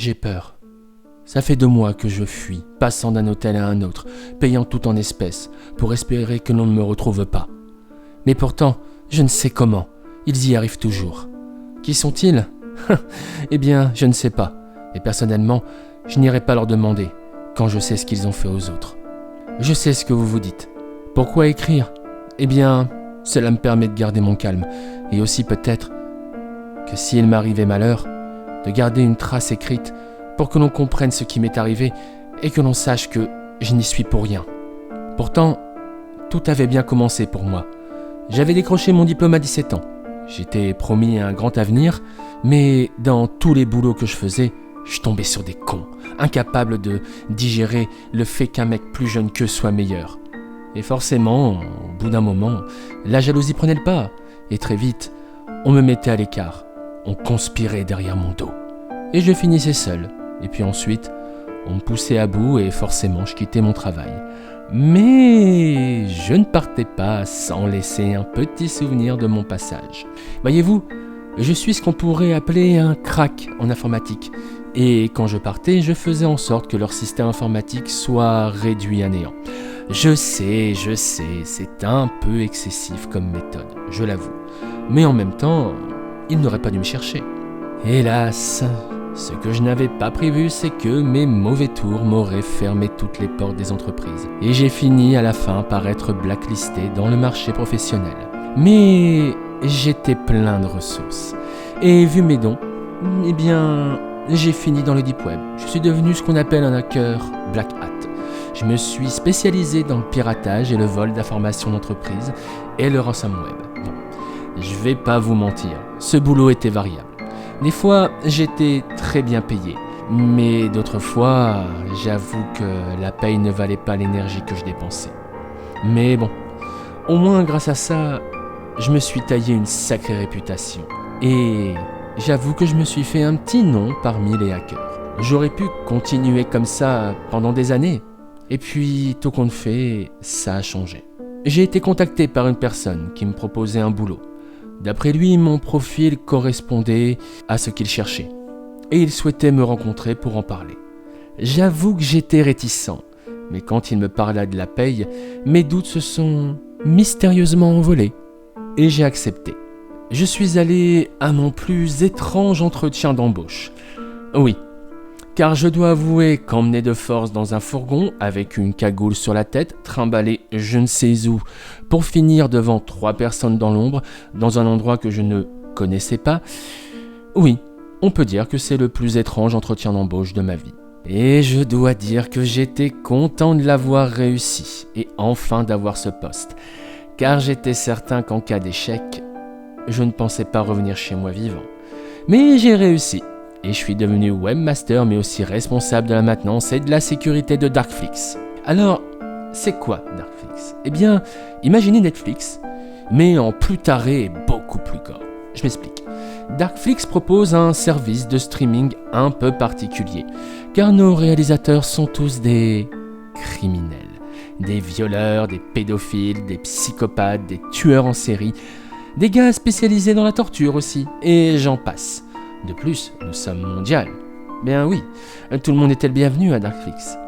J'ai peur. Ça fait 2 mois que je fuis, passant d'un hôtel à un autre, payant tout en espèces, pour espérer que l'on ne me retrouve pas. Mais pourtant, je ne sais comment, ils y arrivent toujours. Qui sont-ils ? Eh bien, je ne sais pas, et personnellement, je n'irai pas leur demander, quand je sais ce qu'ils ont fait aux autres. Je sais ce que vous vous dites. Pourquoi écrire ? Eh bien, cela me permet de garder mon calme, et aussi peut-être que s'il m'arrivait malheur, de garder une trace écrite pour que l'on comprenne ce qui m'est arrivé et que l'on sache que je n'y suis pour rien. Pourtant, tout avait bien commencé pour moi. J'avais décroché mon diplôme à 17 ans. J'étais promis à un grand avenir, mais dans tous les boulots que je faisais, je tombais sur des cons, incapables de digérer le fait qu'un mec plus jeune qu'eux soit meilleur. Et forcément, au bout d'un moment, la jalousie prenait le pas, et très vite, on me mettait à l'écart. On conspirait derrière mon dos. Et je finissais seul. Et puis ensuite, on me poussait à bout et forcément, je quittais mon travail. Mais je ne partais pas sans laisser un petit souvenir de mon passage. Voyez-vous, je suis ce qu'on pourrait appeler un crack en informatique. Et quand je partais, je faisais en sorte que leur système informatique soit réduit à néant. Je sais, c'est un peu excessif comme méthode, je l'avoue. Mais en même temps, ils n'auraient pas dû me chercher. Hélas, ce que je n'avais pas prévu, c'est que mes mauvais tours m'auraient fermé toutes les portes des entreprises. Et j'ai fini à la fin par être blacklisté dans le marché professionnel. Mais j'étais plein de ressources. Et vu mes dons, eh bien, j'ai fini dans le deep web. Je suis devenu ce qu'on appelle un hacker black hat. Je me suis spécialisé dans le piratage et le vol d'informations d'entreprise et le ransomware. Bon, je vais pas vous mentir, ce boulot était variable. Des fois, j'étais très bien payé, mais d'autres fois, j'avoue que la paye ne valait pas l'énergie que je dépensais. Mais bon, au moins grâce à ça, je me suis taillé une sacrée réputation. Et j'avoue que je me suis fait un petit nom parmi les hackers. J'aurais pu continuer comme ça pendant des années. Et puis, tout compte fait, ça a changé. J'ai été contacté par une personne qui me proposait un boulot. D'après lui, mon profil correspondait à ce qu'il cherchait. Et il souhaitait me rencontrer pour en parler. J'avoue que j'étais réticent. Mais quand il me parla de la paye, mes doutes se sont mystérieusement envolés. Et j'ai accepté. Je suis allé à mon plus étrange entretien d'embauche. Oui. Car je dois avouer qu'emmené de force dans un fourgon, avec une cagoule sur la tête, trimballé je ne sais où, pour finir devant 3 personnes dans l'ombre, dans un endroit que je ne connaissais pas, oui, on peut dire que c'est le plus étrange entretien d'embauche de ma vie. Et je dois dire que j'étais content de l'avoir réussi, et enfin d'avoir ce poste, car j'étais certain qu'en cas d'échec, je ne pensais pas revenir chez moi vivant. Mais j'ai réussi. Et je suis devenu webmaster, mais aussi responsable de la maintenance et de la sécurité de Darkflix. Alors, c'est quoi Darkflix ? Eh bien, imaginez Netflix, mais en plus taré et beaucoup plus gore. Je m'explique. Darkflix propose un service de streaming un peu particulier, car nos réalisateurs sont tous des criminels. Des violeurs, des pédophiles, des psychopathes, des tueurs en série, des gars spécialisés dans la torture aussi, et j'en passe. De plus, nous sommes mondial. Bien oui, tout le monde était le bienvenu à Darkflix.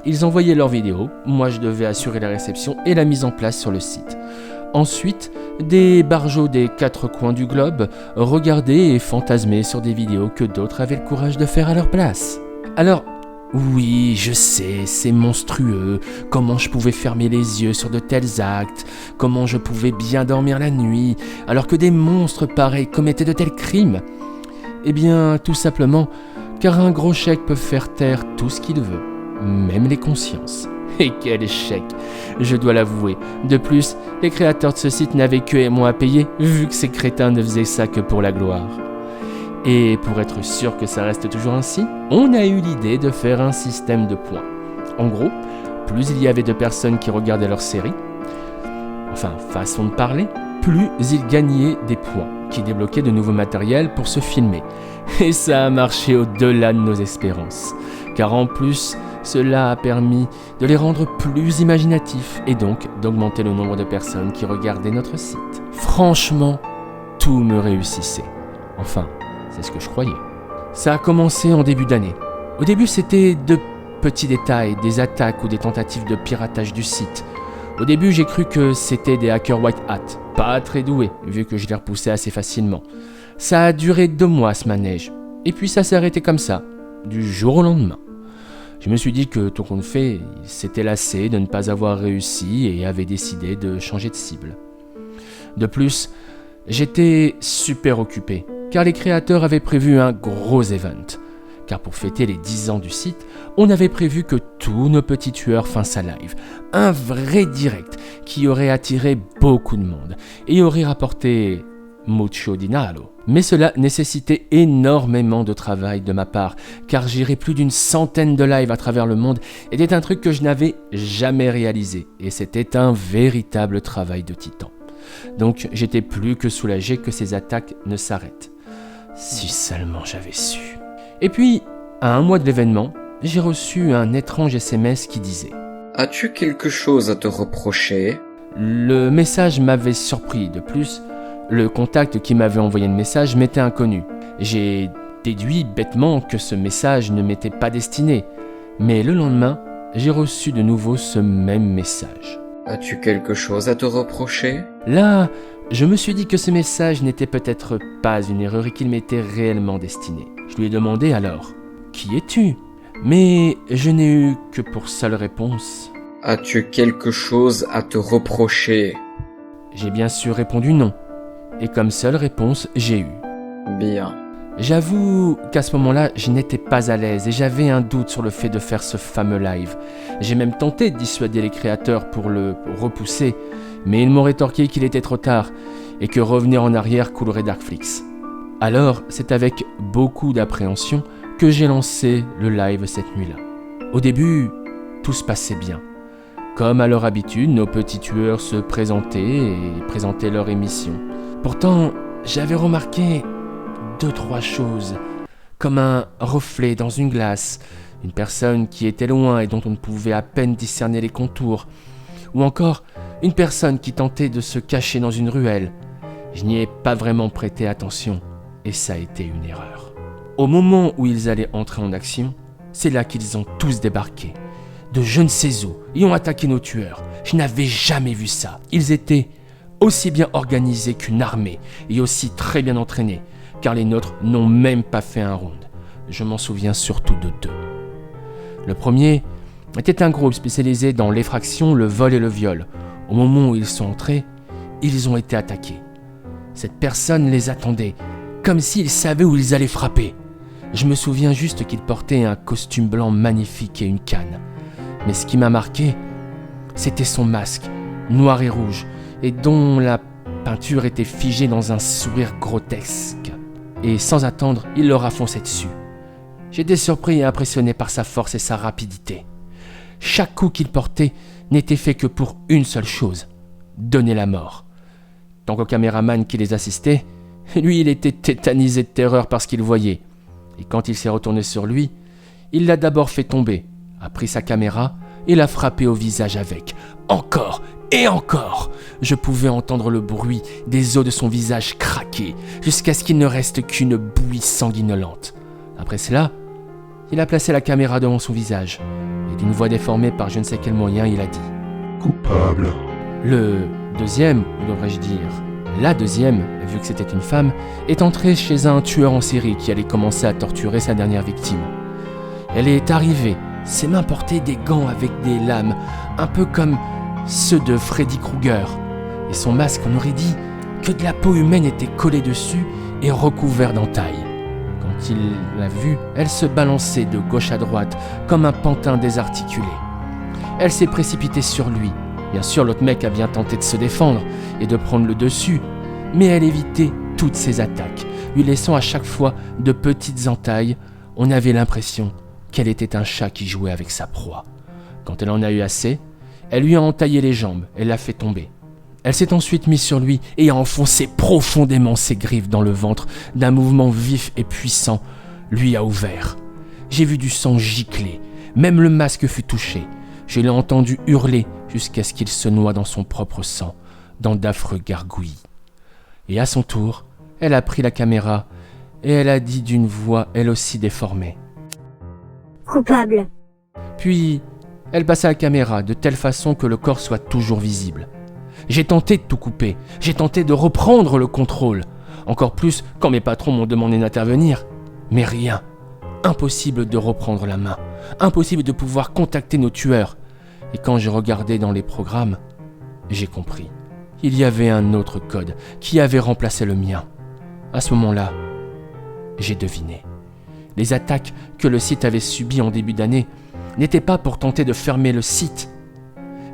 Ils envoyaient leurs vidéos, moi je devais assurer la réception et la mise en place sur le site. Ensuite, des barjots des 4 coins du globe regardaient et fantasmaient sur des vidéos que d'autres avaient le courage de faire à leur place. Alors, oui, je sais, c'est monstrueux, comment je pouvais fermer les yeux sur de tels actes, comment je pouvais bien dormir la nuit, alors que des monstres pareils commettaient de tels crimes. Eh bien, tout simplement, car un gros chèque peut faire taire tout ce qu'il veut, même les consciences. Et quel échec, je dois l'avouer. De plus, les créateurs de ce site n'avaient que et moi à payer, vu que ces crétins ne faisaient ça que pour la gloire. Et pour être sûr que ça reste toujours ainsi, on a eu l'idée de faire un système de points. En gros, plus il y avait de personnes qui regardaient leur série, enfin, façon de parler, plus ils gagnaient des points, qui débloquaient de nouveaux matériels pour se filmer. Et ça a marché au-delà de nos espérances. Car en plus, cela a permis de les rendre plus imaginatifs et donc d'augmenter le nombre de personnes qui regardaient notre site. Franchement, tout me réussissait. Enfin, c'est ce que je croyais. Ça a commencé en début d'année. Au début, c'était de petits détails, des attaques ou des tentatives de piratage du site. Au début, j'ai cru que c'était des hackers white hat, pas très doués, vu que je les repoussais assez facilement. Ça a duré 2 mois ce manège, et puis ça s'est arrêté comme ça, du jour au lendemain. Je me suis dit que tout compte fait, il s'était lassé de ne pas avoir réussi et avait décidé de changer de cible. De plus, j'étais super occupé, car les créateurs avaient prévu un gros event. Car pour fêter les 10 ans du site, on avait prévu que tous nos petits tueurs fassent un live, un vrai direct qui aurait attiré beaucoup de monde et aurait rapporté mucho dinero. Mais cela nécessitait énormément de travail de ma part, car gérer plus d'une centaine de lives à travers le monde était un truc que je n'avais jamais réalisé, et c'était un véritable travail de titan. Donc j'étais plus que soulagé que ces attaques ne s'arrêtent. Si seulement j'avais su. Et puis, à 1 mois de l'événement, j'ai reçu un étrange SMS qui disait « As-tu quelque chose à te reprocher ?» Le message m'avait surpris. De plus, le contact qui m'avait envoyé le message m'était inconnu. J'ai déduit bêtement que ce message ne m'était pas destiné. Mais le lendemain, j'ai reçu de nouveau ce même message. « As-tu quelque chose à te reprocher ?» Là, je me suis dit que ce message n'était peut-être pas une erreur et qu'il m'était réellement destiné. Je lui ai demandé alors « Qui es-tu » Mais je n'ai eu que pour seule réponse « As-tu quelque chose à te reprocher ?» J'ai bien sûr répondu non. Et comme seule réponse, j'ai eu « Bien. » J'avoue qu'à ce moment-là, je n'étais pas à l'aise et j'avais un doute sur le fait de faire ce fameux live. J'ai même tenté de dissuader les créateurs pour le repousser, mais ils m'ont rétorqué qu'il était trop tard et que revenir en arrière coulerait Darkflix. Alors, c'est avec beaucoup d'appréhension que j'ai lancé le live cette nuit-là. Au début, tout se passait bien. Comme à leur habitude, nos petits tueurs se présentaient et présentaient leur émission. Pourtant, j'avais remarqué 2-3 choses, comme un reflet dans une glace, une personne qui était loin et dont on ne pouvait à peine discerner les contours, ou encore une personne qui tentait de se cacher dans une ruelle. Je n'y ai pas vraiment prêté attention, et ça a été une erreur. Au moment où ils allaient entrer en action, c'est là qu'ils ont tous débarqué, de je ne sais où, et ont attaqué nos tueurs. Je n'avais jamais vu ça. Ils étaient aussi bien organisés qu'une armée, et aussi très bien entraînés, car les nôtres n'ont même pas fait un round. Je m'en souviens surtout de 2. Le premier était un groupe spécialisé dans l'effraction, le vol et le viol. Au moment où ils sont entrés, ils ont été attaqués. Cette personne les attendait, comme s'ils savaient où ils allaient frapper. Je me souviens juste qu'ils portaient un costume blanc magnifique et une canne. Mais ce qui m'a marqué, c'était son masque, noir et rouge, et dont la peinture était figée dans un sourire grotesque. Et sans attendre, il leur a foncé dessus. J'étais surpris et impressionné par sa force et sa rapidité. Chaque coup qu'il portait n'était fait que pour une seule chose, donner la mort. Tant qu'au caméraman qui les assistait, lui il était tétanisé de terreur par ce qu'il voyait. Et quand il s'est retourné sur lui, il l'a d'abord fait tomber, a pris sa caméra et l'a frappé au visage avec. Encore et encore, je pouvais entendre le bruit des os de son visage craquer, jusqu'à ce qu'il ne reste qu'une bouillie sanguinolente. Après cela, il a placé la caméra devant son visage, et d'une voix déformée par je ne sais quel moyen, il a dit « Coupable ». Le deuxième, ou devrais-je dire, la deuxième, vu que c'était une femme, est entrée chez un tueur en série qui allait commencer à torturer sa dernière victime. Elle est arrivée, ses mains portaient des gants avec des lames, un peu comme ceux de Freddy Krueger. Et son masque, on aurait dit que de la peau humaine était collée dessus et recouvert d'entailles. Quand il l'a vue, elle se balançait de gauche à droite comme un pantin désarticulé. Elle s'est précipitée sur lui. Bien sûr, l'autre mec a bien tenté de se défendre et de prendre le dessus, mais elle évitait toutes ses attaques, lui laissant à chaque fois de petites entailles. On avait l'impression qu'elle était un chat qui jouait avec sa proie. Quand elle en a eu assez, elle lui a entaillé les jambes et l'a fait tomber. Elle s'est ensuite mise sur lui et a enfoncé profondément ses griffes dans le ventre d'un mouvement vif et puissant, lui a ouvert. J'ai vu du sang gicler, même le masque fut touché. Je l'ai entendu hurler jusqu'à ce qu'il se noie dans son propre sang, dans d'affreux gargouillis. Et à son tour, elle a pris la caméra et elle a dit d'une voix elle aussi déformée. Coupable. Puis, elle passa la caméra de telle façon que le corps soit toujours visible. J'ai tenté de tout couper, j'ai tenté de reprendre le contrôle, encore plus quand mes patrons m'ont demandé d'intervenir. Mais rien, impossible de reprendre la main, impossible de pouvoir contacter nos tueurs. Et quand j'ai regardé dans les programmes, j'ai compris. Il y avait un autre code qui avait remplacé le mien. À ce moment-là, j'ai deviné. Les attaques que le site avait subies en début d'année n'étaient pas pour tenter de fermer le site,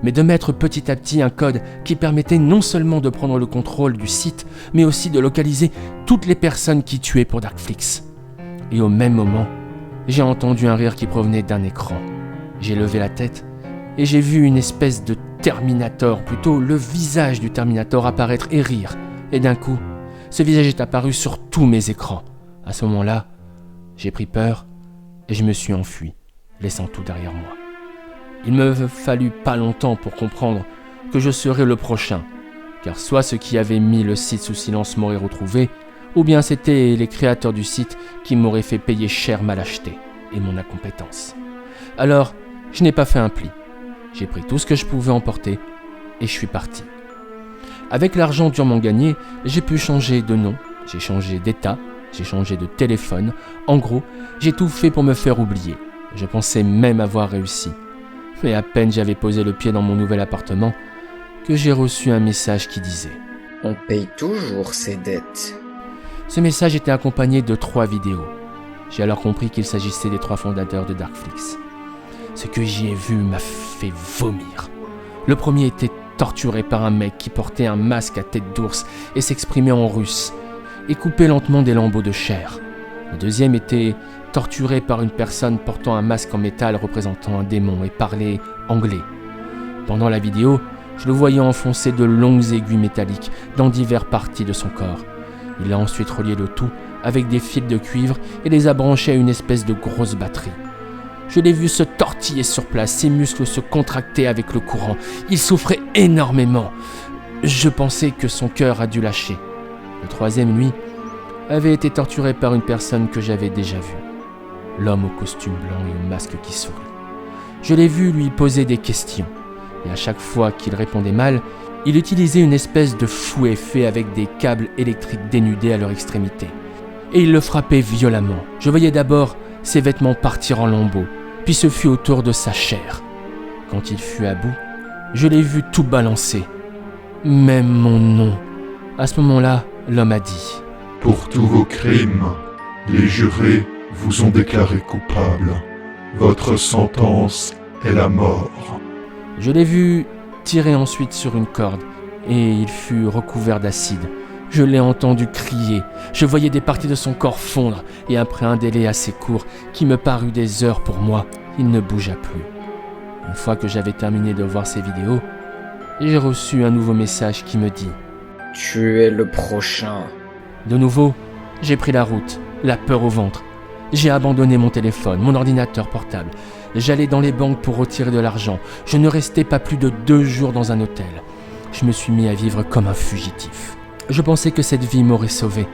mais de mettre petit à petit un code qui permettait non seulement de prendre le contrôle du site, mais aussi de localiser toutes les personnes qui tuaient pour Darkflix. Et au même moment, j'ai entendu un rire qui provenait d'un écran. J'ai levé la tête et j'ai vu une espèce de Terminator, plutôt le visage du Terminator apparaître et rire. Et d'un coup, ce visage est apparu sur tous mes écrans. À ce moment-là, j'ai pris peur et je me suis enfui, laissant tout derrière moi. Il me fallut pas longtemps pour comprendre que je serais le prochain, car soit ceux qui avaient mis le site sous silence m'auraient retrouvé, ou bien c'était les créateurs du site qui m'auraient fait payer cher ma lâcheté et mon incompétence. Alors, je n'ai pas fait un pli. J'ai pris tout ce que je pouvais emporter et je suis parti. Avec l'argent durement gagné, j'ai pu changer de nom, j'ai changé d'état, j'ai changé de téléphone. En gros, j'ai tout fait pour me faire oublier. Je pensais même avoir réussi. Mais à peine j'avais posé le pied dans mon nouvel appartement que j'ai reçu un message qui disait « On paye toujours ses dettes. » Ce message était accompagné de 3 vidéos. J'ai alors compris qu'il s'agissait des 3 fondateurs de Darkflix. Ce que j'y ai vu m'a fait vomir. Le premier était torturé par un mec qui portait un masque à tête d'ours et s'exprimait en russe et coupait lentement des lambeaux de chair. Le deuxième était torturé par une personne portant un masque en métal représentant un démon et parlait anglais. Pendant la vidéo, je le voyais enfoncer de longues aiguilles métalliques dans diverses parties de son corps. Il a ensuite relié le tout avec des fils de cuivre et les a branchés à une espèce de grosse batterie. Je l'ai vu se tortiller sur place, ses muscles se contractaient avec le courant. Il souffrait énormément. Je pensais que son cœur a dû lâcher. Le troisième, lui, avait été torturé par une personne que j'avais déjà vue. L'homme au costume blanc et au masque qui sourit. Je l'ai vu lui poser des questions. Et à chaque fois qu'il répondait mal, il utilisait une espèce de fouet fait avec des câbles électriques dénudés à leur extrémité. Et il le frappait violemment. Je voyais d'abord ses vêtements partir en lambeaux, puis ce fut au tour de sa chair. Quand il fut à bout, je l'ai vu tout balancer. Même mon nom. À ce moment-là, l'homme a dit « Pour tous vos crimes, les jurés vous ont déclaré coupable. Votre sentence est la mort. » Je l'ai vu tirer ensuite sur une corde et il fut recouvert d'acide. Je l'ai entendu crier, je voyais des parties de son corps fondre et après un délai assez court qui me parut des heures pour moi, il ne bougea plus. Une fois que j'avais terminé de voir ces vidéos, j'ai reçu un nouveau message qui me dit « Tu es le prochain. » De nouveau, j'ai pris la route, la peur au ventre. J'ai abandonné mon téléphone, mon ordinateur portable. J'allais dans les banques pour retirer de l'argent. Je ne restais pas plus de 2 jours dans un hôtel. Je me suis mis à vivre comme un fugitif. Je pensais que cette vie m'aurait sauvé.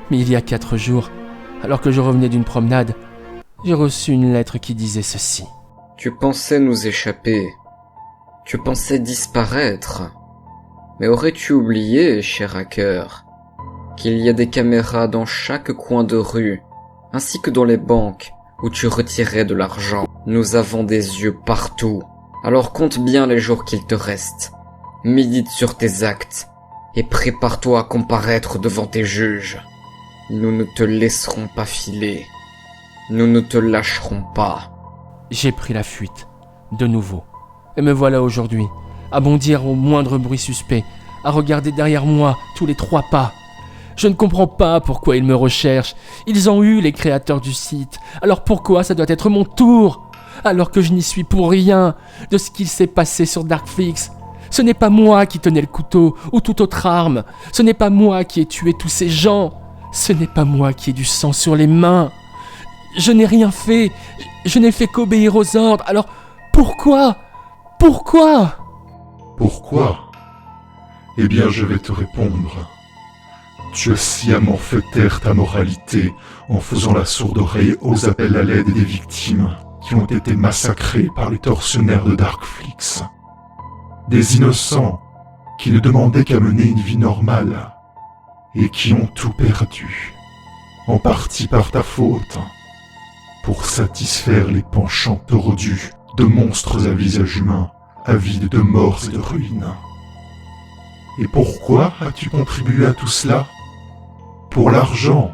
Mais il y a 4 jours, alors que je revenais d'une promenade, j'ai reçu une lettre qui disait ceci. « Tu pensais nous échapper. Tu pensais disparaître. Mais aurais-tu oublié, cher hacker, qu'il y a des caméras dans chaque coin de rue, ainsi que dans les banques où tu retirais de l'argent. Nous avons des yeux partout. Alors compte bien les jours qu'il te reste. Médite sur tes actes et prépare-toi à comparaître devant tes juges. Nous ne te laisserons pas filer. Nous ne te lâcherons pas. » J'ai pris la fuite, de nouveau. Et me voilà aujourd'hui, à bondir au moindre bruit suspect, à regarder derrière moi tous les 3 pas. Je ne comprends pas pourquoi ils me recherchent. Ils ont eu les créateurs du site. Alors pourquoi ça doit être mon tour ? Alors que je n'y suis pour rien de ce qu'il s'est passé sur Darkflix. Ce n'est pas moi qui tenais le couteau ou toute autre arme. Ce n'est pas moi qui ai tué tous ces gens. Ce n'est pas moi qui ai du sang sur les mains. Je n'ai rien fait. Je n'ai fait qu'obéir aux ordres. Alors pourquoi ? Pourquoi ? Eh bien, je vais te répondre. Tu as sciemment fait taire ta moralité en faisant la sourde oreille aux appels à l'aide des victimes qui ont été massacrées par les tortionnaires de Darkflix. Des innocents qui ne demandaient qu'à mener une vie normale et qui ont tout perdu, en partie par ta faute, pour satisfaire les penchants tordus de monstres à visage humain, avides de morts et de ruines. Et pourquoi as-tu contribué à tout cela? Pour l'argent,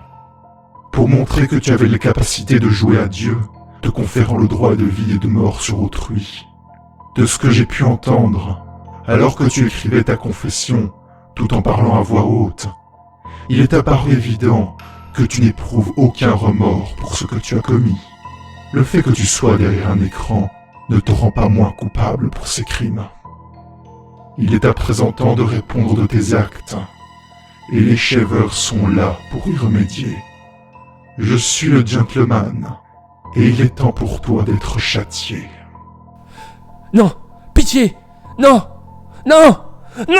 pour montrer que tu avais les capacités de jouer à Dieu, te conférant le droit de vie et de mort sur autrui. De ce que j'ai pu entendre, alors que tu écrivais ta confession, tout en parlant à voix haute, il est apparu évident que tu n'éprouves aucun remords pour ce que tu as commis. Le fait que tu sois derrière un écran ne te rend pas moins coupable pour ces crimes. Il est à présent temps de répondre de tes actes, et les Shavers sont là pour y remédier. Je suis le gentleman, et il est temps pour toi d'être châtié. Non! Pitié! Non! Non! Non!